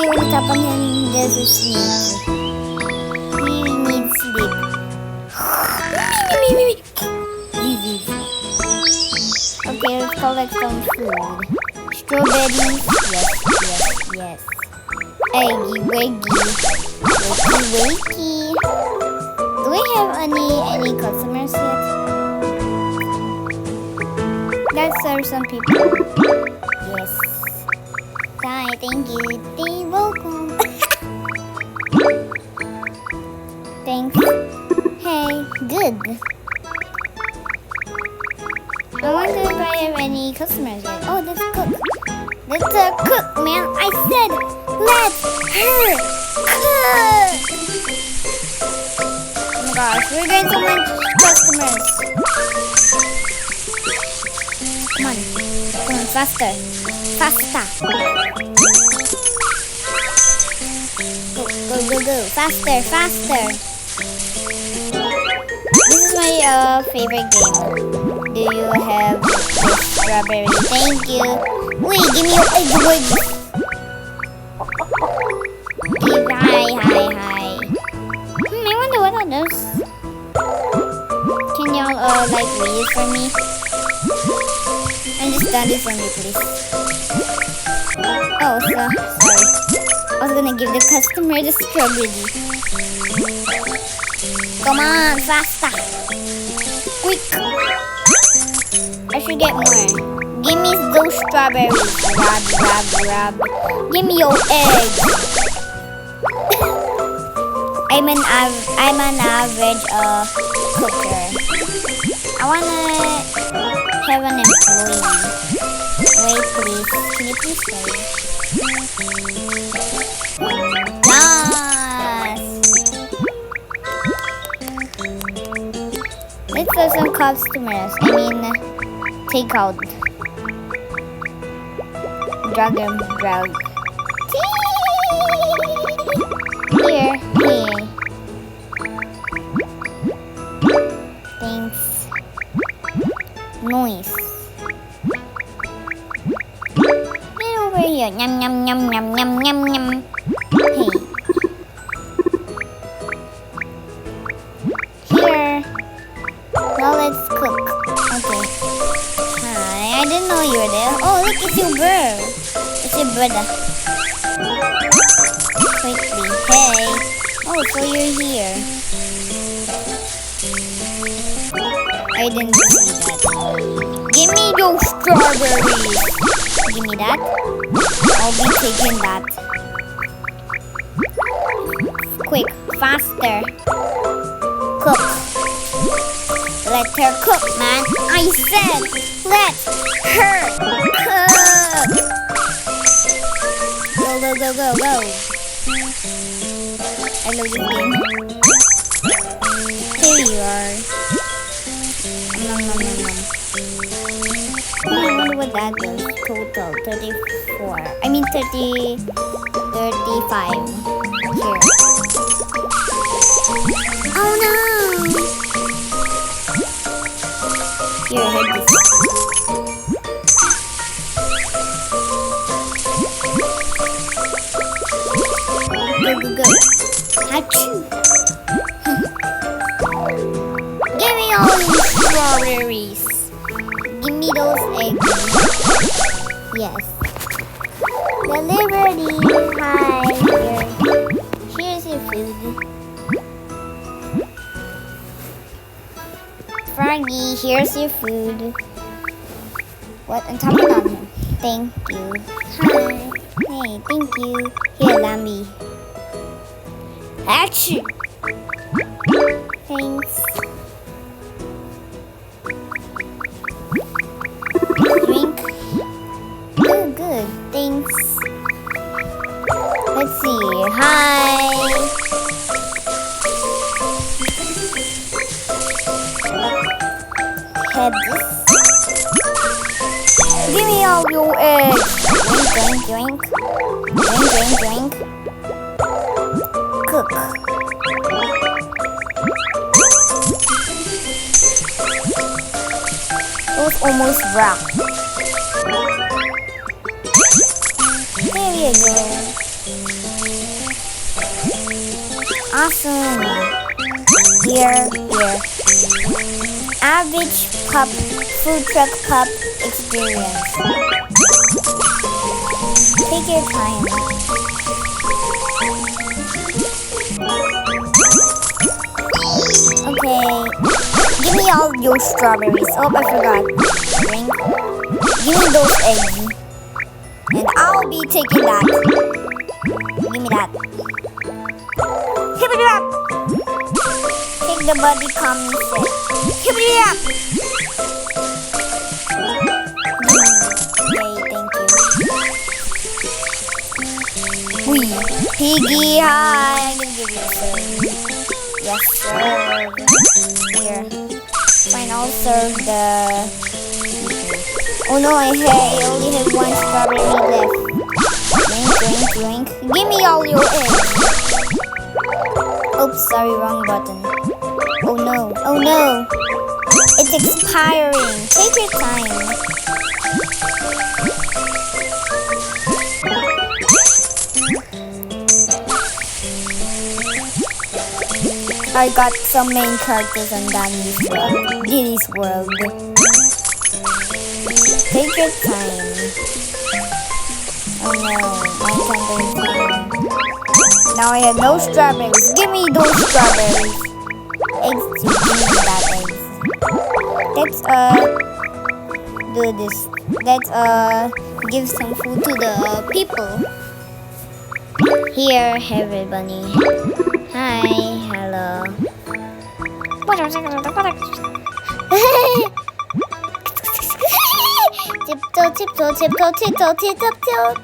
Maybe when tap on him, there's a sleep. He needs sleep. Okay, let's collect some food. Strawberries. Yes. Eggy, wiggy. Wakey. Do we have any customers yet? Let's serve some people. Yes. Hi, thank you. You're welcome. Thanks. Hey, good. I wonder if I have any customers yet. Oh, let's cook. Let's cook, man. I said, let her cook. Oh my gosh, we're getting so much customers. Come on, faster. Go, faster. This is my favorite game. Do you have this strawberry? Thank you. Wait, give me your egg wiggy. Hi. I wonder what are those. Can y'all read it for me? Understand it for me, please. Oh, sorry. I was gonna give the customer the strawberry. Come on, faster. Quick. I should get more. Give me those strawberries. Grab. Give me your egg. I'm an average cooker. I wanna have an employee. Wait, please. Can you please wait? Yes. Let's have some customers. Take out. Drag. Here. Thanks. Noise. Get over here. Yum. Hey. Here. Now let's cook. Okay. Hi, I didn't know you were there. Oh, look, it's your bird. It's your brother. Quickly. Hey. Oh, so you're here. I didn't see that. Give me those strawberries. Give me that. I'll be taking that. Quick, faster. Cook. Let her cook, man. I said, let her cook. Go. I love this game. Here you are. Nom. I wonder what that is. Total 34. 35. Here. Oh no! Here, have this. Go. Achoo! Give me all these strawberries. Give me those eggs. Yes. Delivery. Hi. Here's your food. Froggy, here's your food. What? On top of that? Thank you. Hi. Hey, thank you. Here, Lambi. Achoo! Thanks. Drink. Oh, good. Thanks. Let's see. Hi. Have this. Give me all your eggs. Drink. Cook. It was almost wrapped. There you go. Awesome. Here. Average pup, food truck pup experience. Take your time. Okay. Give me all your strawberries. Oh, I forgot. Drink. Give me those eggs. And I'll be taking that. Give me that. Hip it up! Take the body commie set. Hip it up! Okay, thank you. Wee. Piggy, hi! I'm gonna give you a serve. Yes, serve. Here. Fine, I'll serve the... Oh no, I only have one strawberry left. Drink. Give me all your eggs. Oops, sorry, wrong button. Oh no. It's expiring. Take your time. I got some main characters on Diddy's world. Take your time. Oh no, my time. Now I have no strawberries. Give me those strawberries. Eggs too. Give me that eggs. Let's do this. Let's give some food to the people. Here, everybody. Hi, hello.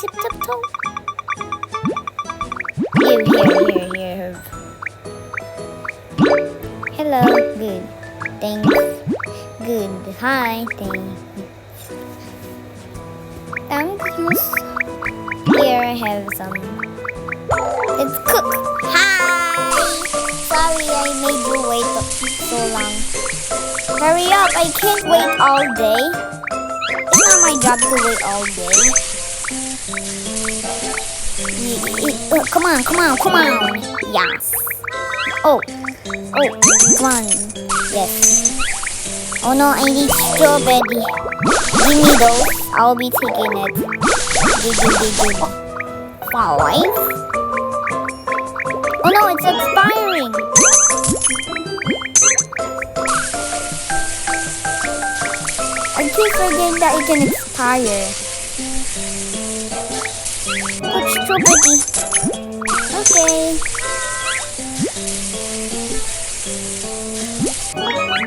Tiptoe. Here. Hello, good. Thanks. Good. Hi, thanks. Thank you. Here I have some. Let's cook. Hi. Sorry I made you wait so long. Hurry up, I can't wait all day. It's not my job to wait all day. Come on. Yes. Oh, come on. Yes. Oh no, I need strawberry. Give me those. I'll be taking it. Give. 5. Oh no, it's expiring. I keep forgetting that it can expire. Put strawberry. Okay.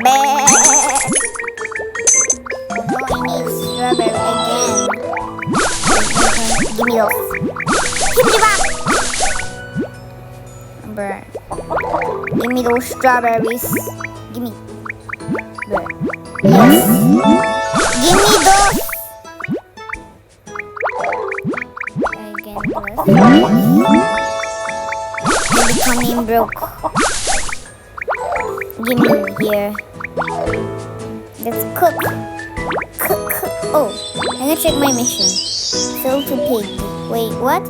Bleh. Oh no, I need strawberry again. Give me those. Give me back. Give me those strawberries. Give me. Yes. Give me those. Again, I'm becoming broke. Give me here. Let's cook. Oh, I'm gonna check my mission. Fill to pig. Wait, what?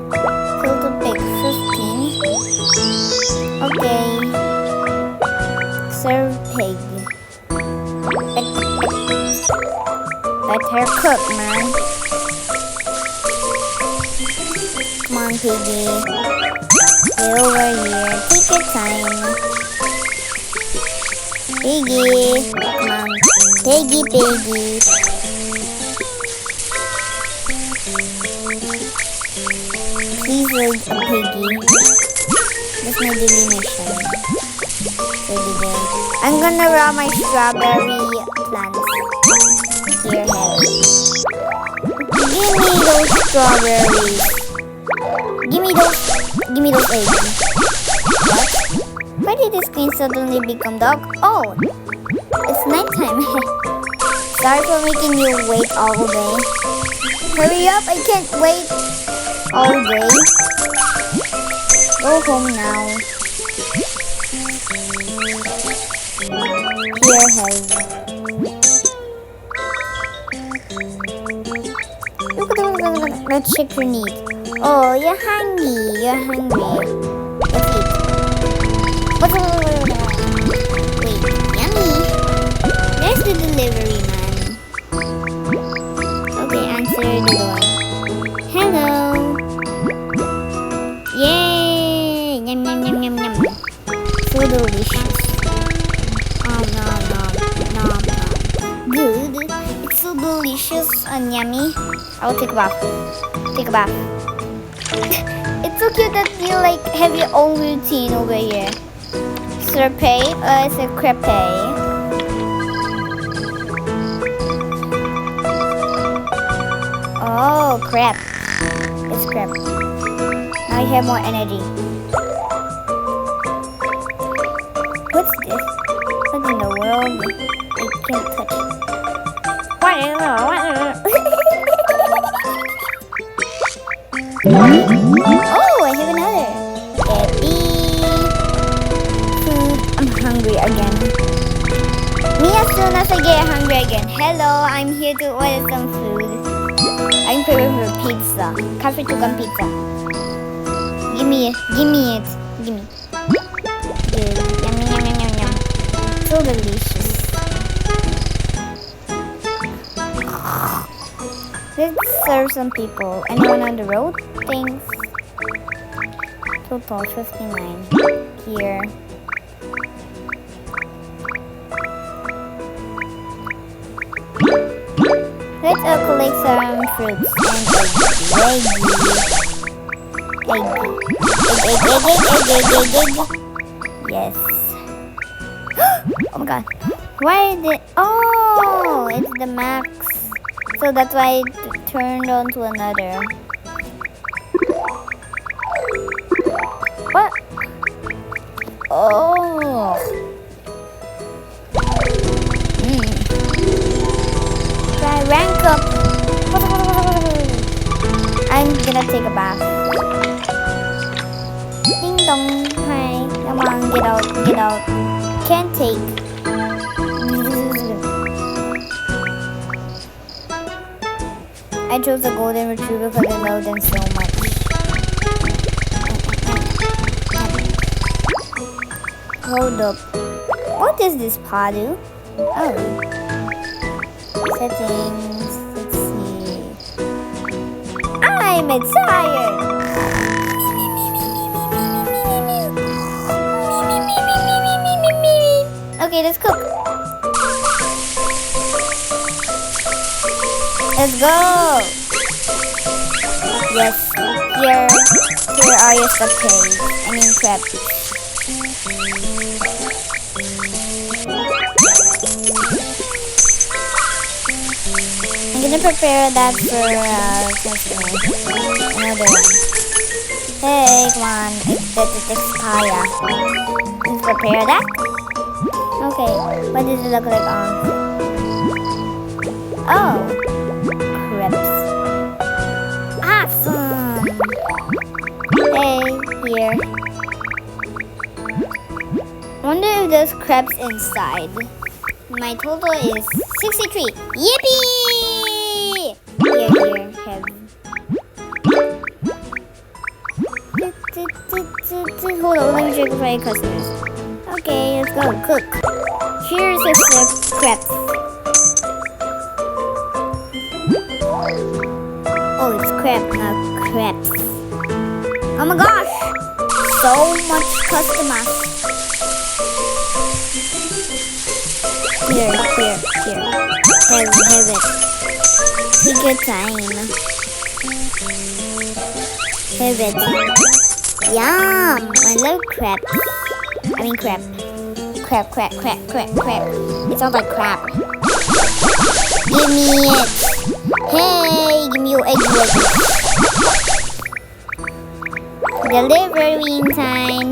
Fill to pig. 15. Okay. Serve pig. Let her cook, man. Come on, piggy. Get over here. Take your time. Piggy. Come on. Piggy. Please wait a piggy. That's my daily mission. I'm gonna raw my strawberry plants. Here, head. Give me those strawberries. Give me those eggs. What? Why did the screen suddenly become dark? Oh, it's nighttime. Sorry for making you wait all day. Hurry up, I can't wait all day. Go home now. Here, head. Let's check your need. Oh, you're hungry. Let's eat. Wait, yummy. There's the delivery man. Okay, answer the door. Hello. Yay! Yum yum yum yum yum. So delicious. Nom nom nom nom nom. Good. It's so delicious and yummy. I will take a bath. Take a bath. It's so cute that you like have your own routine over here. CREPE, it's a CREPE. Oh, crepe. It's crepe. Now you have more energy. What's this? What in the world? I can't touch it. What? Oh, I have another. Food. I'm hungry again. Me as soon as I get hungry again. Hello, I'm here to order some food. I'm craving for pizza. Cafe Tukan pizza. Give me it. Give me it. Give me. Good. Yum, yum, yum, yum, yum. So delicious. Let's serve some people. Anyone on the road? Thanks. Total 59. Here. Let's collect some fruits and egg. Yes. Oh my god. Why did... Oh, it's the max. So that's why it turned on to another. What? Oh. Try rank up. I'm gonna take a bath. Ding dong. Hi. Come on, get out, get out. Can't take. I chose the golden retriever because I love them so much. Hold up. What is this Padu? Oh. Settings. Let's see. I'm excited! Okay, let's cook. Let's go! Yes, here are your sautés. I mean crepes. I'm gonna prepare that for another one. Hey, come on, it's kaya. Let's prepare that. Okay, what does it look like on? Oh. Crepes. Awesome! Hey, here. Wonder if there's crepes inside. My total is 63. Yippee! Here, have. Hold on, let me check for my customers. Okay, let's go cook. Here's the crepes. Oh, it's crepe, not crepes. Oh my gosh! So much customers. Here. Have it. Take your time. Have it. Yum! I love crepe. I mean crepe. Crepe. It sounds like crap. Give me it. Hey, give me your egg wedges. Delivery time.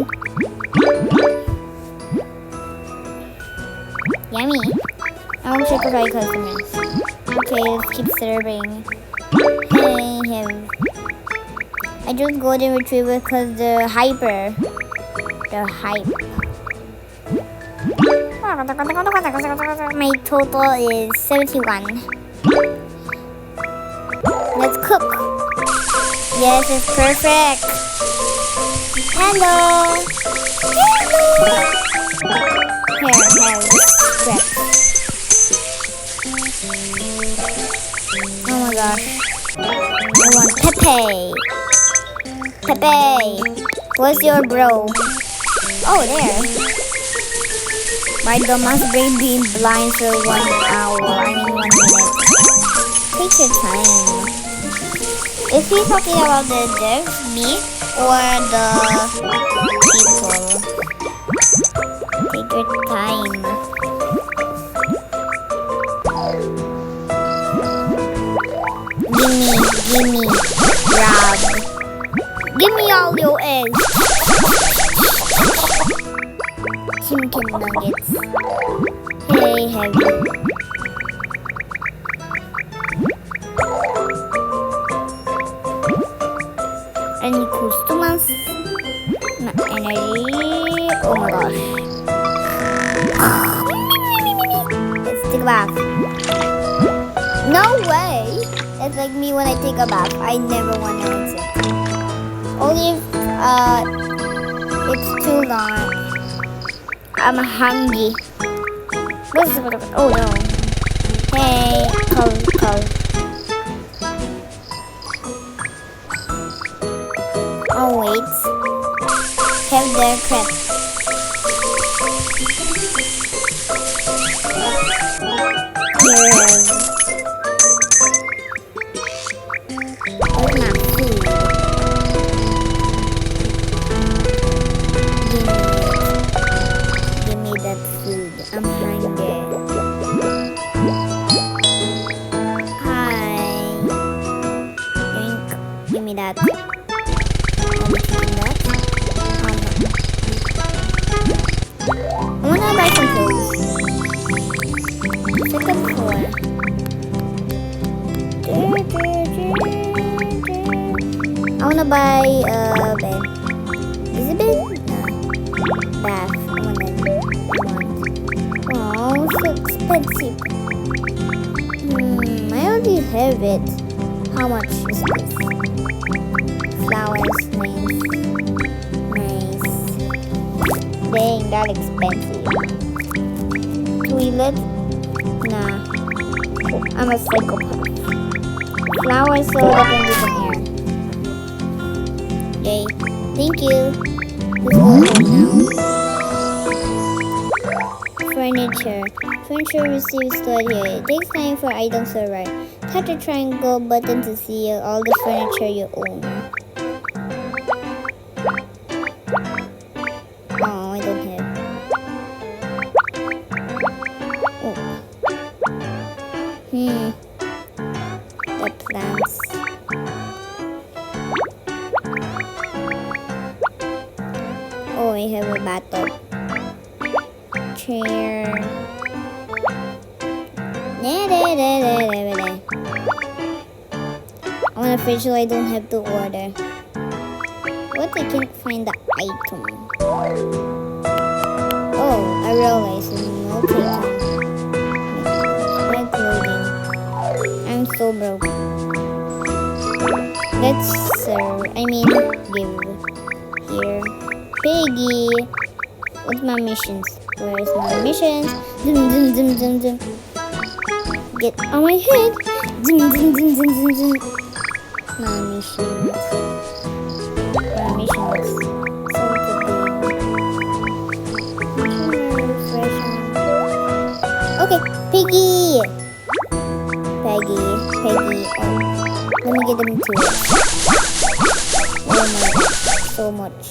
Yummy. I want to check with our customers. Okay, let's keep serving. Hey, him. I just golden retriever because the hyper. The hype. My total is 71. Let's cook. Yes, it's perfect. Hello. Here, scrap. Oh my gosh. I want Pepe. Pepe. Where's your bro? Oh, there. My dumbass brain being blind for 1 hour. I mean 1 minute. Take your time. Is he talking about the devs, me, or the people? Take your time. Gimme, grab. Give me all your eggs. Chicken nuggets. Hey, heavy. Any customers? Not energy. Oh my gosh. Let's take a bath. No way. It's like me when I take a bath. I never want to exit. Only if it's too long. I'm hungry. Oh no. Hey, cold. Oh wait. Have their crepe. Here. Where's my food? Give me that food. I'm hungry. Hi. Drink. Give me that. I wanna buy some clothes. Second floor. I wanna buy a bed. Is it bed? No. Bath. Oh, so expensive. I already have it. How much is this? Flowers, nice. Dang, that expensive. Toilet? Nah. I'm a psychopath. Flowers so I can do some hair. Yay. Thank you. This will hold now. Furniture. Furniture receives stored here. It takes time for items to arrive. Tap the triangle button to see all the furniture you own. Oh, I don't have. Oh. The plants. Oh, I have a bathtub. Chair. I want a fridge so I don't have to order. What? I can't find the item. Oh, I realized it's no item. My clothing. I'm so broke. Let's serve. Give. Here. Piggy. What's my missions? Where's my missions? Zoom. Get on my head. Zoom. My missions. So okay, Piggy. Oh, let me get them too. Oh my god, so much.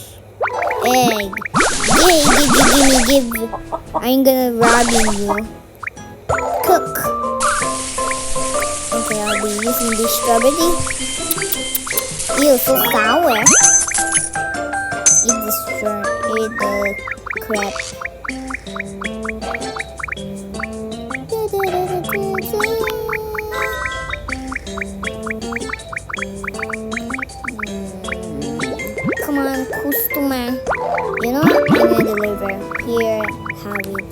Egg. Give. I'm gonna rob you. Cook. Okay, I'll be using this strawberry. Ew, so sour. Eat the crepe. Come on, customer. You know what? I'm gonna deliver. Here, have it.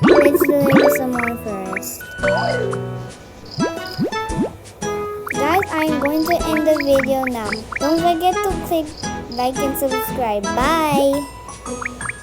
Let's deliver some more first. video now. Don't forget to click like and subscribe. Bye!